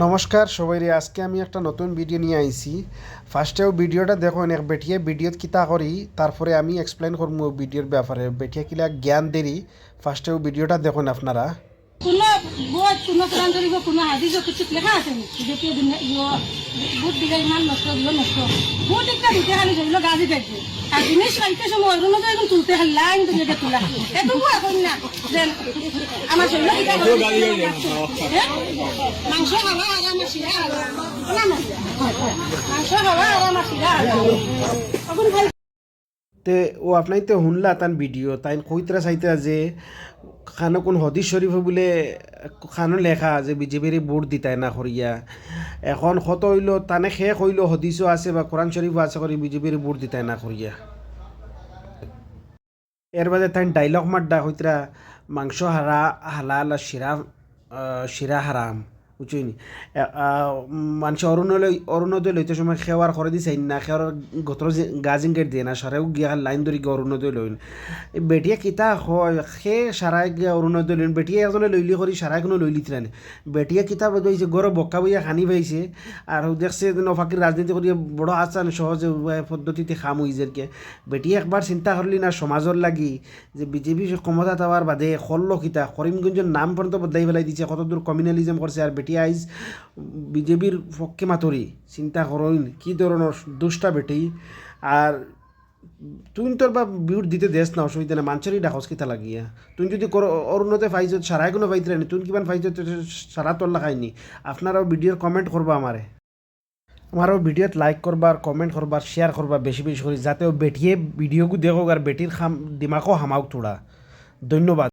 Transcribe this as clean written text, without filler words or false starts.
নমস্কার সবাইরে, আজকে আমি একটা নতুন ভিডিও নিয়ে আইছি। ফার্স্টেও ভিডিওটা দেখুন, এক বেটিয়ে ভিডিওত কিতা করি, তারপরে আমি এক্সপ্লেন করবো ভিডিওর ব্যাপারে। বেটিয়া কিলা জ্ঞান দেরি, ফার্স্টেও ভিডিওটা দেখুন আপনারা। কোনো বই কোনো কোরআন শরীফ কোনো হাদিস কিছু লেখা আছে যেটি বুট দিলে ইমান নষ্ট হলো নষ্ট বুট একটা দিতে খালি যেগুলো গাজি থাকবে আর জিনিস খাইতে সময় ওগুলো তো একদম তুলতে খালি লাইন তুলে তোলা এটুকু এখন না যে আমার শরীরে মাংস খাওয়া আর আমার শিরা মাংস খাওয়া আর আমার শিরা এখন খাই তে ও আপনাই তো শুনলা তান ভিডিও, তাই কইতরা চাইতে যে খানো কোন হদিস শরীফ বলে খানো লেখা যে বিজেপির ভোট দিতাই না করিয়া। এখন কত হইল তানে শেষ হইল হদিসও আছে বা কোরআন শরীফও আছে করি বিজেপির ভোট দিতাই না করিয়া। এর বাদে তাই ডাইলগ মারডা হইতরা মাংস হারা হালাল আর শিরা হারাম, বুঝছনি। মানুষ অরুণোদয় লইতে সময় খেওয়ার করে দিছে না, খেওয়ার গতর গাজিং গেট দিয়ে না, সারাও গিয়া লাইন ধরি গিয়ে অরুণোদয় লইন। বেটিয়া কিতা হয় সে সারাই গিয়া অরুণোদয় লইন, বেটিয়া এজনে লইলি করি সারাই কোনো লইলি তিরানি। বেটিয়া কিতা বইছে গড় বক্কা বইয়া খানি পাইছে আর দেখছে নফাকির রাজনীতি করিয়া বড় আসান সহজে পদ্ধতিতে খাম হইজেরকে। বেটিয়া একবার চিন্তা করলি না সমাজর লাগি যে বিজেপি ক্ষমতা দেওয়ার বাদে খল্ল কিতা করিমগঞ্জের নাম পর্যন্ত বদলাই ফেলাই দিচ্ছে, কতদূর কমিউনালিজম করছে। আর বেটি আইজ বিজেপির পক্ষে মাতরি, চিন্তা করইন কি ধরনের দুষ্টা বেটি। আর তুই তোর বা বিউট দিতে দেশ না, অসুবিধা না, মানুষেরই ডাকস কিতা লাগিয়া। তুই যদি অরুণতে পাইছ সারাই কোনো পাইতে রানি, তুই কিমান পাইছ সারা তোর লাগাইনি। আপনারাও ভিডিওর কমেন্ট করবা আমারও ভিডিওত লাইক করবা আর কমেন্ট করবা শেয়ার করবা বেশি বেশি করে, যাতে বেটিয়ে ভিডিওগু দেখো আর বেটির দিমাগও হামাওক থোড়া। ধন্যবাদ।